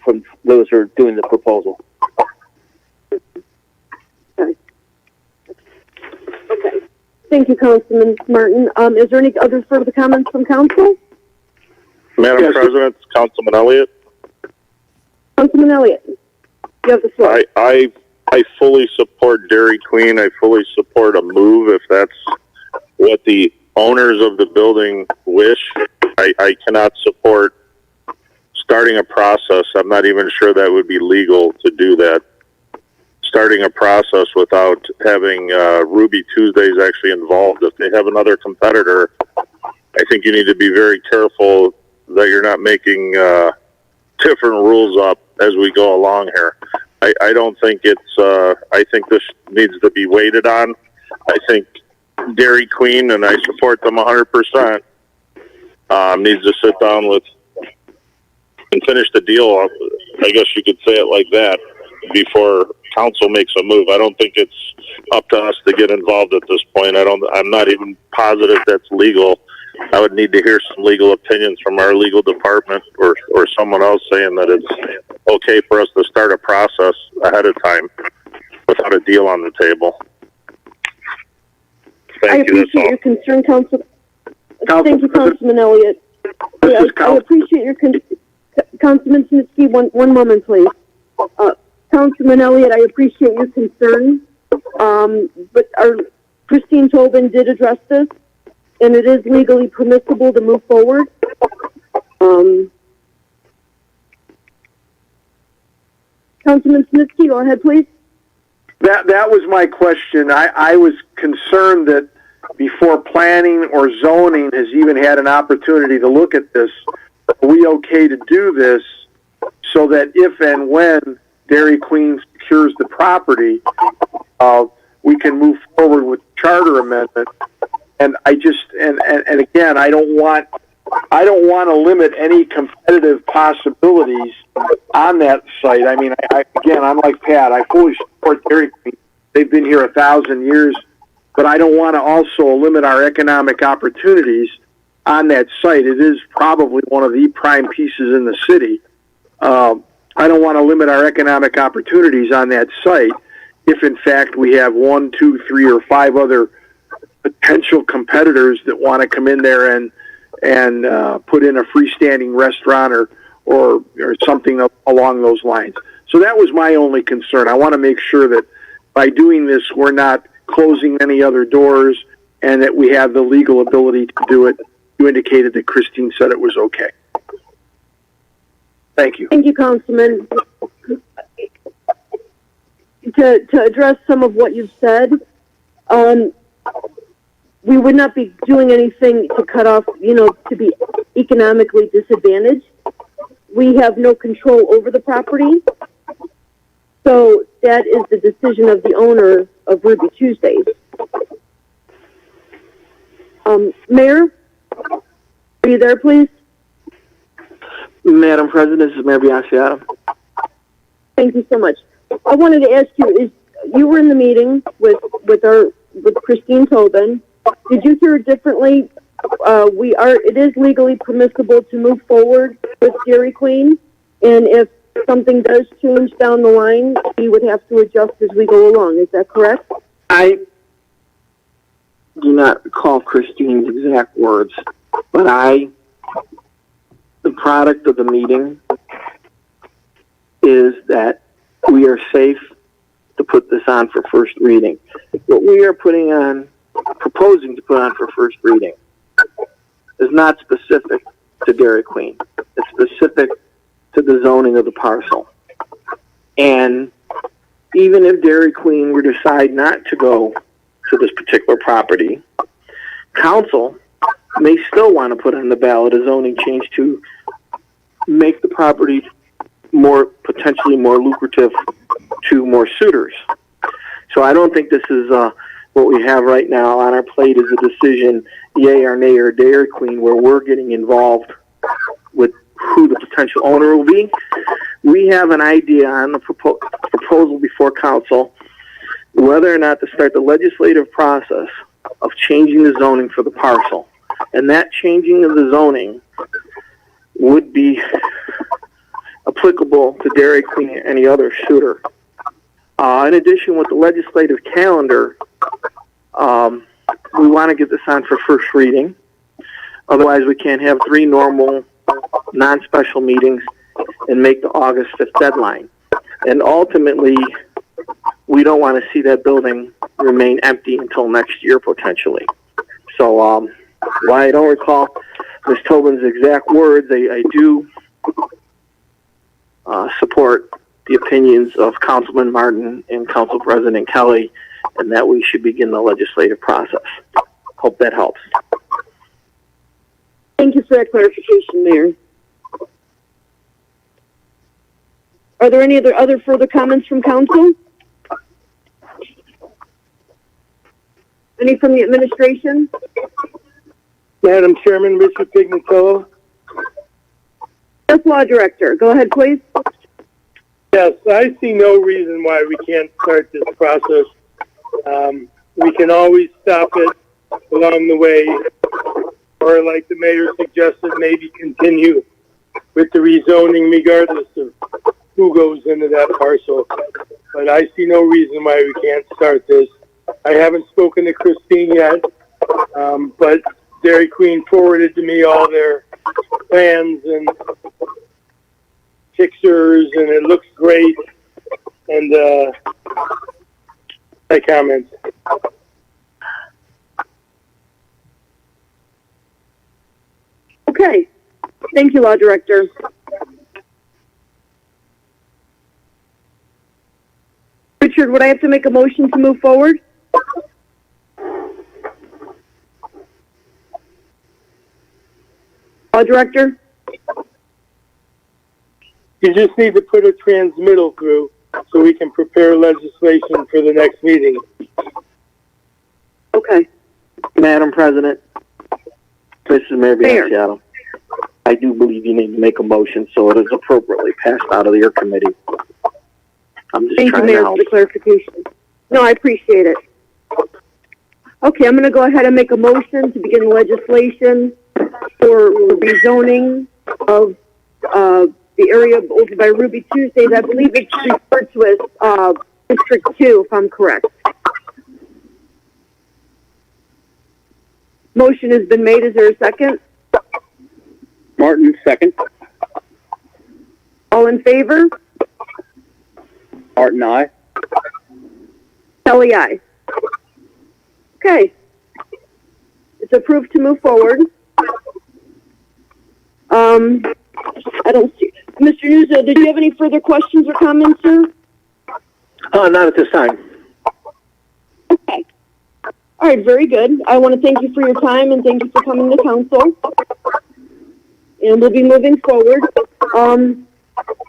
from those who are doing the proposal. Okay. Thank you, Councilman Martin. Is there any other further comments from council? Madam President, Councilman Elliott. Councilman Elliott, you have the floor. I fully support Dairy Queen. I fully support a move if that's what the owners of the building wish. I cannot support starting a process. I'm not even sure that would be legal to do that. Starting a process without having Ruby Tuesdays actually involved. If they have another competitor, I think you need to be very careful that you're not making different rules up as we go along here. I don't think it's, I think this needs to be waited on. I think Dairy Queen, and I support them 100%, needs to sit down with and finish the deal, I guess you could say it like that, before council makes a move. I don't think it's up to us to get involved at this point. I'm not even positive that's legal. I would need to hear some legal opinions from our legal department or someone else saying that it's okay for us to start a process ahead of time without a deal on the table. I appreciate your concern, Council. Thank you, Councilman Elliott. I appreciate your Councilman Snitsky. One moment, please. Councilman Elliott, I appreciate your concern, but Christine Tobin did address this, and it is legally permissible to move forward. Councilman Snitsky, go ahead, please. That was my question. I was concerned that, 'cause, that, that was my question. I was concerned that, before planning or zoning has even had an opportunity to look at this, that the owner of the property would not be able to are we okay to do this so that if and when Dairy Queen secures the property, we can move forward with the charter amendment? And I just, and again, I don't want to limit any competitive possibilities on that site. I mean, again, I'm like Pat. I fully support Dairy Queen. They've been here 1,000 years, but I don't want to also limit our economic opportunities on that site. It is probably one of the prime pieces in the city. I don't want to limit our economic opportunities on that site if, in fact, we have 1, 2, 3, or 5 other potential competitors that want to come in there and put in a freestanding restaurant or something along those lines. So that was my only concern. I want to make sure that by doing this, we're not closing any other doors and that we have the legal ability to do it. You indicated that Christine said it was okay. Thank you. Thank you, Councilman. To address some of what you've said, we would not be doing anything to cut off, to be economically disadvantaged. We have no control over the property. So that is the decision of the owner of Ruby Tuesdays. Mayor, are you there, please? Madam President, this is Mayor Biassiata. Thank you so much. I wanted to ask you, you were in the meeting with Christine Tobin. Did you hear it differently? It is legally permissible to move forward with Dairy Queen, and if something does change down the line, we would have to adjust as we go along. Is that correct? I do not recall Christine's exact words, but the product of the meeting is that we are safe to put this on for first reading. What we are proposing to put on for first reading is not specific to Dairy Queen. It's specific to the zoning of the parcel. And even if Dairy Queen were to decide not to go to this particular property, council may still want to put on the ballot a zoning change to make the property potentially more lucrative to more suitors. So I don't think this is what we have right now on our plate is a decision, yay or nay or Dairy Queen, where we're getting involved with who the potential owner will be. We have an idea on the proposal before council whether or not to start the legislative process of changing the zoning for the parcel. And that changing of the zoning would be applicable to Dairy Queen and any other suitor. In addition, with the legislative calendar, we want to get this on for first reading. Otherwise, we can't have 3 normal, non-special meetings and make the August 5th deadline. And ultimately, we don't want to see that building remain empty until next year, potentially. So, while I don't recall Ms. Tobin's exact words, I do support the opinions of Councilman Martin and Council President Kelly, and that we should begin the legislative process. Hope that helps. Thank you for that clarification, Mayor. Are there any other further comments from council? Any from the administration? Madam Chairman, Richard Pignatello. Yes, Law Director. Go ahead, please. Yes, I see no reason why we can't start this process. We can always stop it along the way, or like the mayor suggested, maybe continue with the rezoning regardless of who goes into that parcel. But I see no reason why we can't start this. I haven't spoken to Christine yet, but Dairy Queen forwarded to me all their plans and pictures, and it looks great. And my comments. Okay. Thank you, Law Director. Richard, would I have to make a motion to move forward? Law Director? You just need to put a transmittal through so we can prepare legislation for the next meeting. Okay. Madam President, this is Mayor Mayor. Biassiata. I do believe you need to make a motion so it is appropriately passed out of your committee. I'm just Thank you, trying Mayor, to for help. the clarification. No, I appreciate it. Okay, I'm going to go ahead and make a motion to begin legislation for rezoning of the area over by Ruby Tuesdays. I believe it's referred to as District 2, if I'm correct. Motion has been made. Is there a second? Martin, second. All in favor? Martin, aye. Kelly, aye. Okay. It's approved to move forward. I don't see. Mr. Nuzzo, did you have any further questions or comments, sir? Not at this time. Okay. All right, very good. I want to thank you for your time and thank you for coming to council. And we'll be moving forward.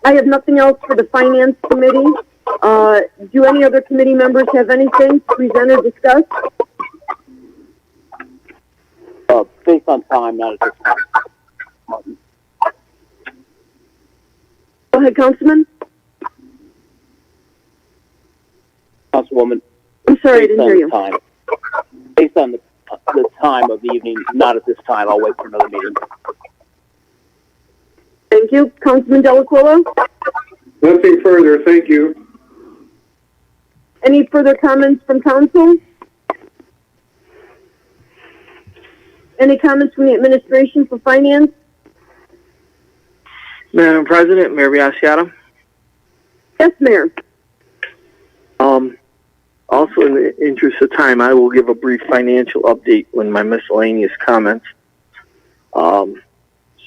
I have nothing else for the Finance Committee. Do any other committee members have anything to present or discuss? Based on time, not at this time. Martin. Go ahead, Councilman. Councilwoman, I'm sorry, I based didn't on hear the you. time, based on the time of the evening, not at this time. I'll wait for another meeting. Thank you. Councilman Delaquila? Nothing further, thank you. Any further comments from council? Any comments from the administration for finance? Madam President, Mayor Biassiata. Yes, Mayor. Also, in the interest of time, I will give a brief financial update when my miscellaneous comments. So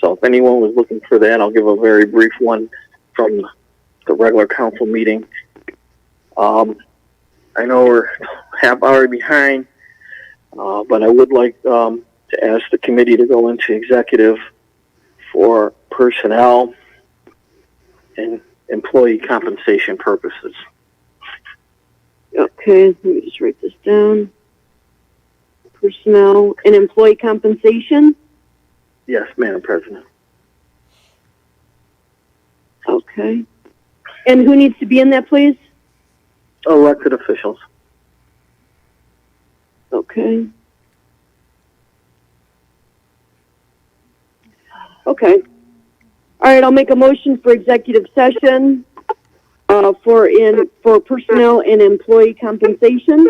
if anyone was looking for that, I'll give a very brief one from the regular council meeting. I know we're half hour behind, but I would like to ask the committee to go into executive for personnel and employee compensation purposes. Okay, let me just write this down. Personnel and employee compensation? Yes, Madam President. Okay. And who needs to be in that, please? Elected officials. Okay. Okay. All right, I'll make a motion for executive session for personnel and employee compensation.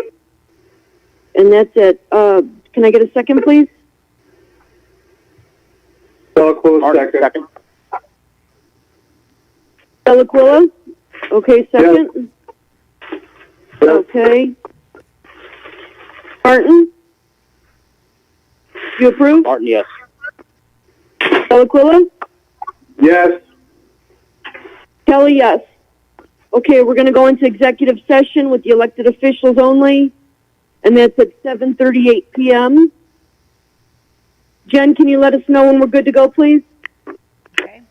And that's it. Can I get a second, please? Delaquila, second. Delaquila? Okay, second. Okay. Martin? You approve? Martin, yes. Delaquila? Yes. Kelly, yes. Okay, we're going to go into executive session with the elected officials only, and that's at 7:38 p.m. Jen, can you let us know when we're good to go, please? Okay.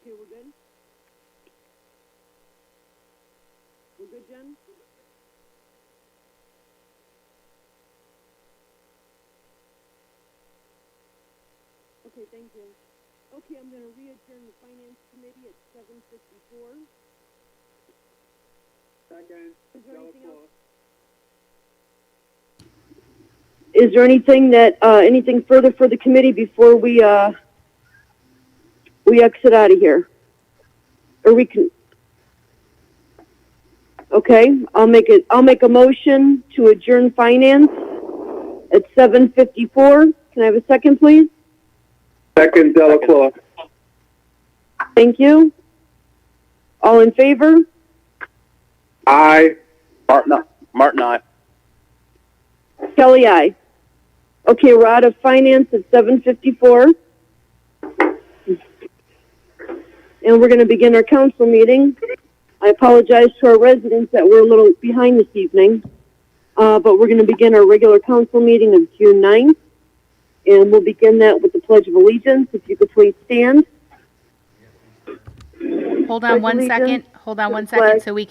Okay, we're good? We're good, Jen? Okay, thank you. Okay, I'm gonna re-adjourn the finance committee at 7:54. Second. Is there anything else? Is there anything further for the committee before we exit out of here? Or we can, okay, I'll make a motion to adjourn finance at 7:54. Can I have a second, please? Second, Delacroix. Thank you. All in favor? Aye. Martin, aye. Kelly, aye. Okay, we're out of finance at 7:54. And we're going to begin our council meeting. I apologize to our residents that we're a little behind this evening. But we're going to begin our regular council meeting of June 9th. And we'll begin that with the Pledge of Allegiance. If you could please stand. Hold on one second. Hold on one second so we can